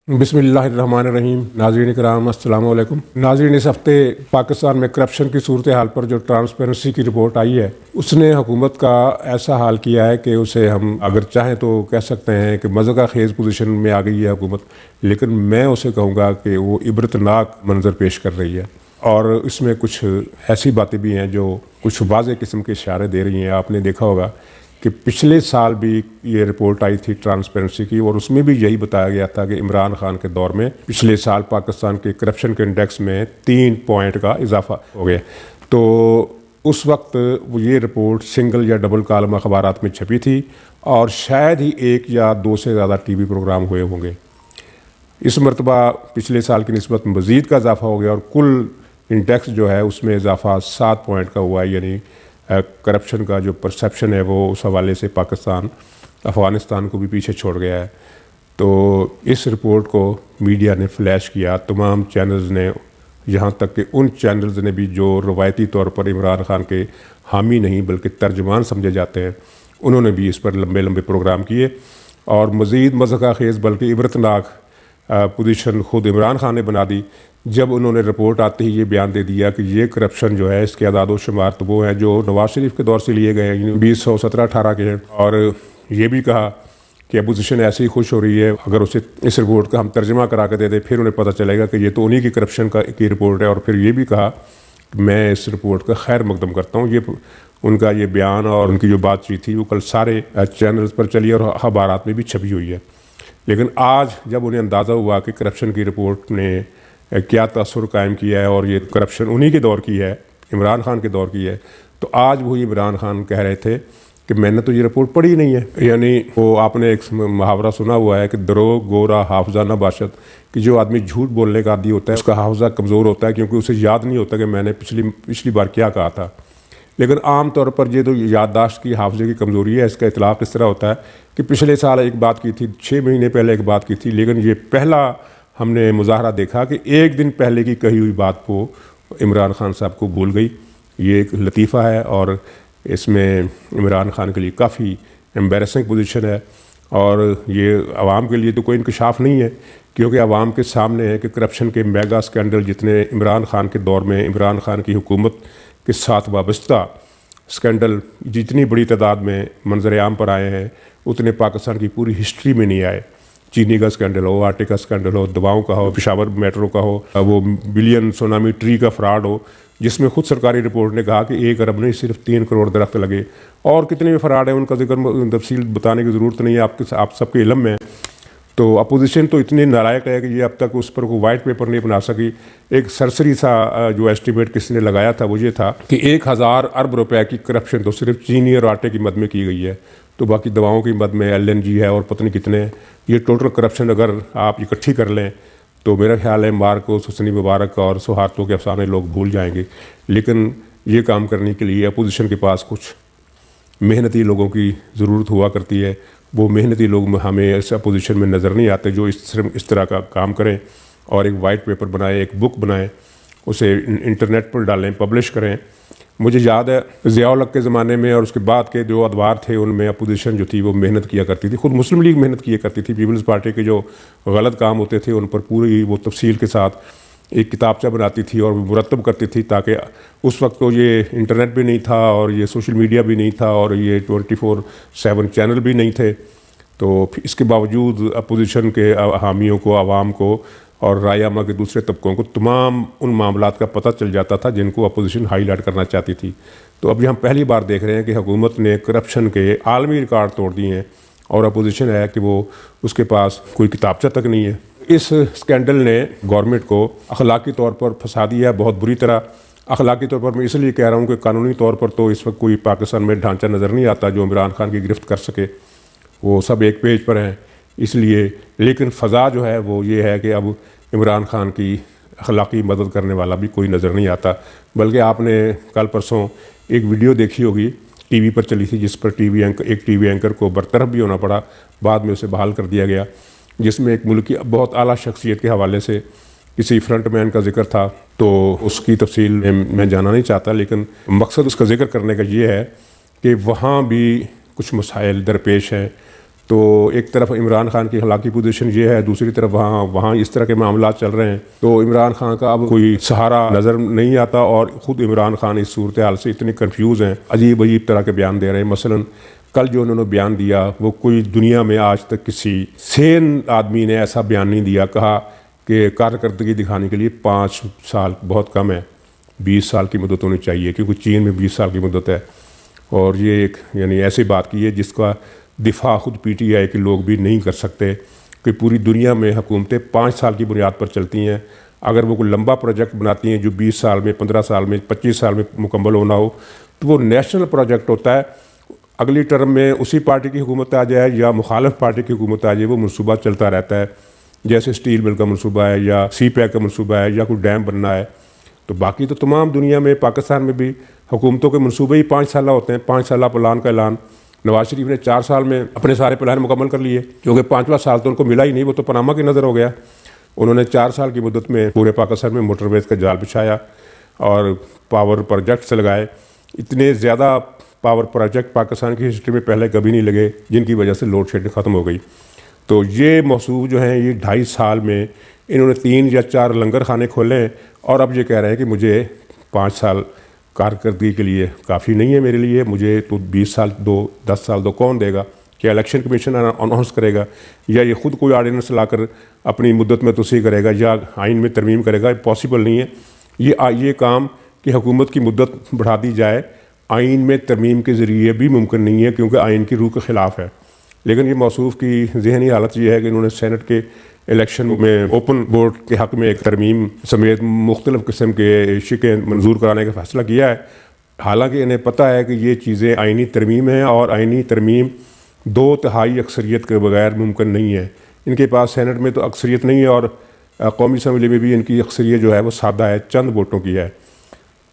بسم اللہ الرحمن الرحیم۔ ناظرین کرام السلام علیکم۔ ناظرین، اس ہفتے پاکستان میں کرپشن کی صورتحال پر جو ٹرانسپیرنسی کی رپورٹ آئی ہے اس نے حکومت کا ایسا حال کیا ہے کہ اسے ہم اگر چاہیں تو کہہ سکتے ہیں کہ مضحکہ خیز پوزیشن میں آ گئی ہے حکومت، لیکن میں اسے کہوں گا کہ وہ عبرتناک منظر پیش کر رہی ہے، اور اس میں کچھ ایسی باتیں بھی ہیں جو کچھ واضح قسم کے اشارے دے رہی ہیں۔ آپ نے دیکھا ہوگا کہ پچھلے سال بھی یہ رپورٹ آئی تھی ٹرانسپیرنسی کی، اور اس میں بھی یہی بتایا گیا تھا کہ عمران خان کے دور میں پچھلے سال پاکستان کے کرپشن کے انڈیکس میں 3 پوائنٹ کا اضافہ ہو گیا۔ تو اس وقت یہ رپورٹ سنگل یا ڈبل کالم اخبارات میں چھپی تھی، اور شاید ہی 1 یا 2 سے زیادہ ٹی وی پروگرام ہوئے ہوں گے۔ اس مرتبہ پچھلے سال کی نسبت مزید کا اضافہ ہو گیا، اور کل انڈیکس جو ہے اس میں اضافہ 7 پوائنٹ کا ہوا ہے، یعنی کرپشن کا جو پرسیپشن ہے وہ اس حوالے سے پاکستان افغانستان کو بھی پیچھے چھوڑ گیا ہے۔ تو اس رپورٹ کو میڈیا نے فلیش کیا، تمام چینلز نے، یہاں تک کہ ان چینلز نے بھی جو روایتی طور پر عمران خان کے حامی نہیں بلکہ ترجمان سمجھے جاتے ہیں، انہوں نے بھی اس پر لمبے لمبے پروگرام کیے، اور مزید مضحکہ خیز بلکہ عبرتناک پوزیشن خود عمران خان نے بنا دی جب انہوں نے رپورٹ آتے ہی یہ بیان دے دیا کہ یہ کرپشن جو ہے اس کے اعداد و شمار تو وہ ہیں جو نواز شریف کے دور سے لیے گئے ہیں، 2017-18 کے ہیں، اور یہ بھی کہا کہ اپوزیشن ایسے ہی خوش ہو رہی ہے اگر اسے اس رپورٹ کا ہم ترجمہ کرا کے دے دیں، پھر انہیں پتہ چلے گا کہ یہ تو انہی کی کرپشن کی رپورٹ ہے۔ اور پھر یہ بھی کہا کہ میں اس رپورٹ کا خیر مقدم کرتا ہوں۔ یہ ان کا یہ بیان اور ان کی جو بات چیت تھی وہ کل سارے چینلز پر چلی اور اخبارات میں بھی چھپی ہوئی ہے، لیکن آج جب انہیں اندازہ ہوا کہ کرپشن کی رپورٹ نے کیا تاثر قائم کیا ہے اور یہ کرپشن انہی کے دور کی ہے، عمران خان کے دور کی ہے، تو آج وہی عمران خان کہہ رہے تھے کہ میں نے تو یہ رپورٹ پڑھی نہیں ہے۔ یعنی وہ آپ نے ایک محاورہ سنا ہوا ہے کہ دروغ گورا حافظہ نہ باشد، کہ جو آدمی جھوٹ بولنے کا عادی ہوتا ہے اس کا حافظہ کمزور ہوتا ہے، کیونکہ اسے یاد نہیں ہوتا کہ میں نے پچھلی بار کیا کہا تھا۔ لیکن عام طور پر یہ تو یادداشت کی حافظے کی کمزوری ہے، اس کا اطلاق اس طرح ہوتا ہے کہ پچھلے سال ایک بات کی تھی، 6 مہینے پہلے ایک بات کی تھی، لیکن یہ پہلا ہم نے مظاہرہ دیکھا کہ 1 دن پہلے کی کہی ہوئی بات کو عمران خان صاحب کو بھول گئی۔ یہ ایک لطیفہ ہے، اور اس میں عمران خان کے لیے کافی ایمبیرسنگ پوزیشن ہے، اور یہ عوام کے لیے تو کوئی انکشاف نہیں ہے، کیونکہ عوام کے سامنے ہے کہ کرپشن کے میگا سکینڈل جتنے عمران خان کے دور میں عمران خان کی حکومت کے ساتھ وابستہ سکینڈل جتنی بڑی تعداد میں منظر عام پر آئے ہیں اتنے پاکستان کی پوری ہسٹری میں نہیں آئے۔ چینی کا سکینڈل ہو، آٹے کا سکینڈل ہو، دواؤں کا ہو، پشاور میٹرو کا ہو، وہ بلین سونامی ٹری کا فراڈ ہو جس میں خود سرکاری رپورٹ نے کہا کہ 1 ارب نہیں صرف 3 کروڑ درخت لگے، اور کتنے بھی فراڈ ہیں ان کا ذکر تفصیل بتانے کی ضرورت نہیں ہے، آپ سب کے علم میں ہے۔ تو اپوزیشن تو اتنی نالائق ہے کہ یہ اب تک اس پر کوئی وائٹ پیپر نہیں بنا سکی۔ ایک سرسری سا جو ایسٹیمیٹ کسی نے لگایا تھا وہ یہ تھا کہ 1000 ارب روپے کی کرپشن تو صرف چینی اور آٹے کی مد میں کی گئی ہے، تو باقی دواؤں کی مد میں LNG ہے اور پتہ نہیں کتنے ہیں۔ یہ ٹوٹل کرپشن اگر آپ اکٹھی کر لیں تو میرا خیال ہے مارکوس، حسنی مبارک اور سہارتوں کے افسانے لوگ بھول جائیں گے۔ لیکن یہ کام کرنے کے لیے اپوزیشن کے پاس کچھ محنتی لوگوں کی ضرورت ہوا کرتی ہے، وہ محنتی لوگ ہمیں اس اپوزیشن میں نظر نہیں آتے جو اس طرح کا کام کریں اور ایک وائٹ پیپر بنائیں، ایک بک بنائیں، اسے انٹرنیٹ پر ڈالیں، پبلش کریں۔ مجھے یاد ہے ضیاء الحق کے زمانے میں اور اس کے بعد کے جو ادوار تھے ان میں اپوزیشن جو تھی وہ محنت کیا کرتی تھی، خود مسلم لیگ محنت کیا کرتی تھی، پیپلز پارٹی کے جو غلط کام ہوتے تھے ان پر پوری وہ تفصیل کے ساتھ ایک کتابچہ بناتی تھی اور مرتب کرتی تھی، تاکہ اس وقت تو یہ انٹرنیٹ بھی نہیں تھا اور یہ سوشل میڈیا بھی نہیں تھا اور یہ 24/7 چینل بھی نہیں تھے، تو اس کے باوجود اپوزیشن کے حامیوں کو، عوام کو اور رائے عامہ کے دوسرے طبقوں کو تمام ان معاملات کا پتہ چل جاتا تھا جن کو اپوزیشن ہائی لائٹ کرنا چاہتی تھی۔ تو اب یہ ہم پہلی بار دیکھ رہے ہیں کہ حکومت نے کرپشن کے عالمی ریکارڈ توڑ دیے ہیں، اور اپوزیشن ہے کہ وہ اس کے پاس کوئی کتابچہ تک نہیں ہے۔ اس سکینڈل نے گورنمنٹ کو اخلاقی طور پر پھنسا دیا ہے بہت بری طرح۔ اخلاقی طور پر میں اس لیے کہہ رہا ہوں کہ قانونی طور پر تو اس وقت کوئی پاکستان میں ڈھانچہ نظر نہیں آتا جو عمران خان کی گرفت کر سکے، وہ سب ایک پیج پر ہیں اس لیے، لیکن فضا جو ہے وہ یہ ہے کہ اب عمران خان کی اخلاقی مدد کرنے والا بھی کوئی نظر نہیں آتا۔ بلکہ آپ نے کل پرسوں ایک ویڈیو دیکھی ہوگی، ٹی وی پر چلی تھی، جس پر ایک ٹی وی اینکر کو برطرف بھی ہونا پڑا، بعد میں اسے بحال کر دیا گیا، جس میں ایک ملک کی بہت اعلیٰ شخصیت کے حوالے سے کسی فرنٹ مین کا ذکر تھا۔ تو اس کی تفصیل میں جانا نہیں چاہتا، لیکن مقصد اس کا ذکر کرنے کا یہ ہے کہ وہاں بھی کچھ مسائل درپیش ہیں۔ تو ایک طرف عمران خان کی اخلاقی پوزیشن یہ ہے، دوسری طرف وہاں اس طرح کے معاملات چل رہے ہیں، تو عمران خان کا اب کوئی سہارا نظر نہیں آتا، اور خود عمران خان اس صورتحال سے اتنے کنفیوز ہیں، عجیب طرح کے بیان دے رہے ہیں۔ مثلا کل جو انہوں نے بیان دیا، وہ کوئی دنیا میں آج تک کسی سین آدمی نے ایسا بیان نہیں دیا، کہا کہ کارکردگی دکھانے کے لیے 5 سال بہت کم ہے، 20 سال کی مدت ہونی چاہیے، کیونکہ چین میں 20 سال کی مدت ہے۔ اور یہ ایک ایسی بات کی ہے جس کا دفاع خود پی ٹی آئی کے لوگ بھی نہیں کر سکتے، کہ پوری دنیا میں حکومتیں 5 سال کی بنیاد پر چلتی ہیں۔ اگر وہ کوئی لمبا پروجیکٹ بناتی ہیں جو 20 سال میں، 15 سال میں، 25 سال میں مکمل ہونا ہو، تو وہ نیشنل پروجیکٹ ہوتا ہے۔ اگلی ٹرم میں اسی پارٹی کی حکومت آ جائے یا مخالف پارٹی کی حکومت آ جائے، وہ منصوبہ چلتا رہتا ہے، جیسے اسٹیل مل کا منصوبہ ہے یا سی پیک کا منصوبہ ہے یا کوئی ڈیم بننا ہے۔ تو باقی تو تمام دنیا میں، پاکستان میں بھی حکومتوں کے منصوبے ہی 5 سالہ ہوتے ہیں، 5 سالہ پلان کا اعلان۔ نواز شریف نے 4 سال میں اپنے سارے پلان مکمل کر لیے، کیونکہ 5واں سال تو ان کو ملا ہی نہیں، وہ تو پاناما کی نظر ہو گیا۔ انہوں نے 4 سال کی مدت میں پورے پاکستان میں موٹر ویز کا جال بچھایا اور پاور پروجیکٹس لگائے۔ اتنے زیادہ پاور پروجیکٹ پاکستان کی ہسٹری میں پہلے کبھی نہیں لگے، جن کی وجہ سے لوڈ شیڈنگ ختم ہو گئی۔ تو یہ موصوف جو ہیں، یہ 2.5 سال میں انہوں نے 3 یا 4 لنگر خانے کھولے ہیں، اور اب یہ کہہ رہے ہیں کہ مجھے 5 سال کارکردگی کے لیے کافی نہیں ہے میرے لیے، مجھے تو 20 سال دو، 10 سال دو۔ کون دے گا؟ کیا الیکشن کمیشن اناؤنس کرے گا، یا یہ خود کوئی آرڈیننس لا کر اپنی مدت میں توسیع کرے گا، یا آئین میں ترمیم کرے گا؟ پاسبل نہیں ہے یہ کام کہ حکومت کی مدت بڑھا دی جائے، آئین میں ترمیم کے ذریعے بھی ممکن نہیں ہے، کیونکہ آئین کی روح کے خلاف ہے۔ لیکن یہ موصوف کی ذہنی حالت یہ ہے کہ انہوں نے سینٹ کے الیکشن میں اوپن ووٹ کے حق میں ایک ترمیم سمیت مختلف قسم کے شقیں منظور کرانے کا فیصلہ کیا ہے، حالانکہ انہیں پتہ ہے کہ یہ چیزیں آئینی ترمیم ہیں، اور آئینی ترمیم 2/3 اکثریت کے بغیر ممکن نہیں ہے۔ ان کے پاس سینٹ میں تو اکثریت نہیں ہے، اور قومی اسمبلی میں بھی ان کی اکثریت جو ہے وہ سادہ ہے، چند ووٹوں کی ہے۔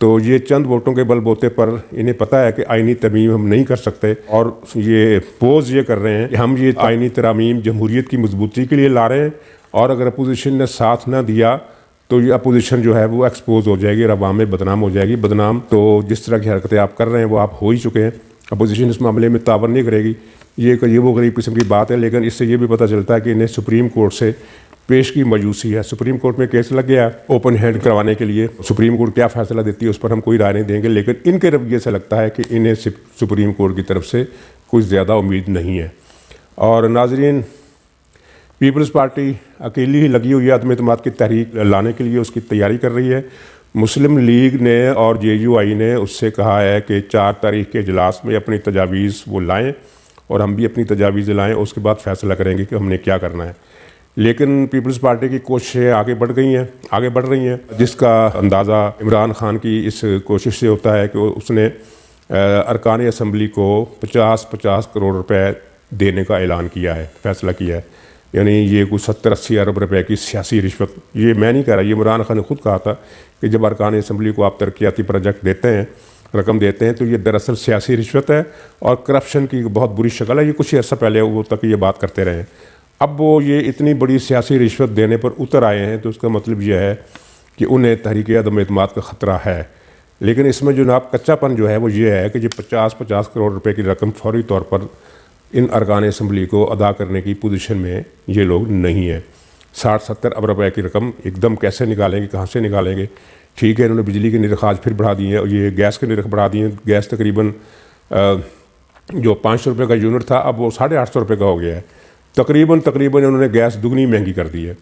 تو یہ چند ووٹوں کے بل بوتے پر انہیں پتہ ہے کہ آئینی ترمیم ہم نہیں کر سکتے، اور یہ پوز یہ کر رہے ہیں کہ ہم یہ آئینی ترامیم جمہوریت کی مضبوطی کے لیے لا رہے ہیں، اور اگر اپوزیشن نے ساتھ نہ دیا تو یہ اپوزیشن جو ہے وہ ایکسپوز ہو جائے گی، اور عوام میں بدنام ہو جائے گی۔ بدنام تو جس طرح کی حرکتیں آپ کر رہے ہیں وہ آپ ہو ہی چکے ہیں۔ اپوزیشن اس معاملے میں تعاون نہیں کرے گی، یہ وہ غریب قسم کی بات ہے۔ لیکن اس سے یہ بھی پتہ چلتا ہے کہ انہیں سپریم کورٹ سے پیش کی مایوسی ہے۔ سپریم کورٹ میں کیس لگ گیا اوپن ہینڈ کروانے کے لیے، سپریم کورٹ کیا فیصلہ دیتی ہے اس پر ہم کوئی رائے نہیں دیں گے، لیکن ان کے رویے سے لگتا ہے کہ انہیں سپریم کورٹ کی طرف سے کوئی زیادہ امید نہیں ہے۔ اور ناظرین، پیپلز پارٹی اکیلی ہی لگی ہوئی ہے عدم اعتماد کی تحریک لانے کے لیے، اس کی تیاری کر رہی ہے۔ مسلم لیگ نے اور JUI نے اس سے کہا ہے کہ 4 تاریخ کے اجلاس میں اپنی تجاویز وہ لائیں، اور ہم بھی اپنی تجاویز لائیں، اس کے بعد فیصلہ کریں گے کہ ہم نے کیا کرنا ہے۔ لیکن پیپلز پارٹی کی کوششیں آگے بڑھ رہی ہیں، جس کا اندازہ عمران خان کی اس کوشش سے ہوتا ہے کہ اس نے ارکان اسمبلی کو 50 کروڑ روپے دینے کا اعلان کیا ہے، فیصلہ کیا ہے۔ یعنی یہ کوئی 70-80 ارب روپے کی سیاسی رشوت، یہ میں نہیں کہہ رہا، یہ عمران خان نے خود کہا تھا کہ جب ارکان اسمبلی کو آپ ترقیاتی پروجیکٹ دیتے ہیں، رقم دیتے ہیں، تو یہ دراصل سیاسی رشوت ہے اور کرپشن کی بہت بری شکل ہے۔ یہ کچھ عرصہ پہلے وہ تک یہ بات کرتے رہے ہیں، اب وہ یہ اتنی بڑی سیاسی رشوت دینے پر اتر آئے ہیں، تو اس کا مطلب یہ ہے کہ انہیں تحریک عدم اعتماد کا خطرہ ہے۔ لیکن اس میں جناب کچا پن جو ہے وہ یہ ہے کہ یہ 50 کروڑ روپے کی رقم فوری طور پر ان ارکان اسمبلی کو ادا کرنے کی پوزیشن میں یہ لوگ نہیں ہیں۔ 60-70 ارب روپے کی رقم ایک دم کیسے نکالیں گے، کہاں سے نکالیں گے؟ ٹھیک ہے، انہوں نے بجلی کے نرخ آج پھر بڑھا دیے ہیں، اور یہ گیس کے نرخ بڑھا دیے ہیں۔ گیس تقریباً جو 500 روپے کا یونٹ تھا، اب وہ 850 روپے کا ہو گیا ہے۔ تقریباً انہوں نے گیس دگنی مہنگی کر دی ہے۔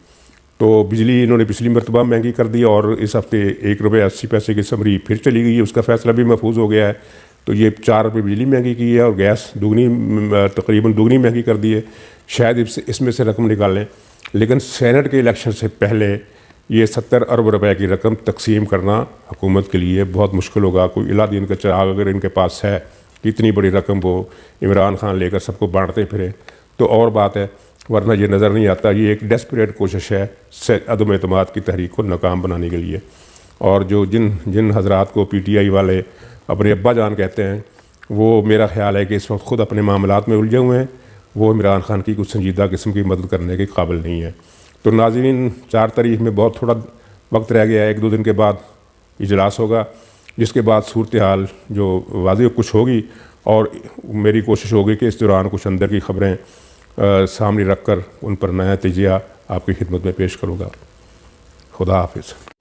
تو بجلی انہوں نے پچھلی مرتبہ مہنگی کر دی، اور اس ہفتے 1 روپے 80 پیسے کی سمری پھر چلی گئی ہے، اس کا فیصلہ بھی محفوظ ہو گیا ہے۔ تو یہ 4 روپے بجلی مہنگی کی ہے، اور گیس تقریباً دگنی مہنگی کر دی ہے۔ شاید اس میں سے رقم نکالیں، لیکن سینٹ کے الیکشن سے پہلے یہ 70 ارب روپے کی رقم تقسیم کرنا حکومت کے لیے بہت مشکل ہوگا۔ کوئی الہ دین کا چراغ اگر ان کے پاس ہے کہ اتنی بڑی رقم وہ عمران خان لے کر سب کو بانٹتے پھرے تو اور بات ہے، ورنہ یہ نظر نہیں آتا۔ یہ ایک ڈیسپریٹ کوشش ہے عدم اعتماد کی تحریک کو ناکام بنانے کے لیے۔ اور جو جن حضرات کو PTI والے اپنے ابا جان کہتے ہیں، وہ میرا خیال ہے کہ اس وقت خود اپنے معاملات میں الجھے ہوئے ہیں، وہ عمران خان کی کچھ سنجیدہ قسم کی مدد کرنے کے قابل نہیں ہے۔ تو ناظرین، 4 تاریخ میں بہت تھوڑا وقت رہ گیا ہے، 1-2 دن کے بعد اجلاس ہوگا، جس کے بعد صورتحال جو واضح کچھ ہوگی، اور میری کوشش ہوگی کہ اس دوران کچھ اندر کی خبریں سامنے رکھ کر ان پر نیا تجزیہ آپ کی خدمت میں پیش کروں گا. خدا حافظ.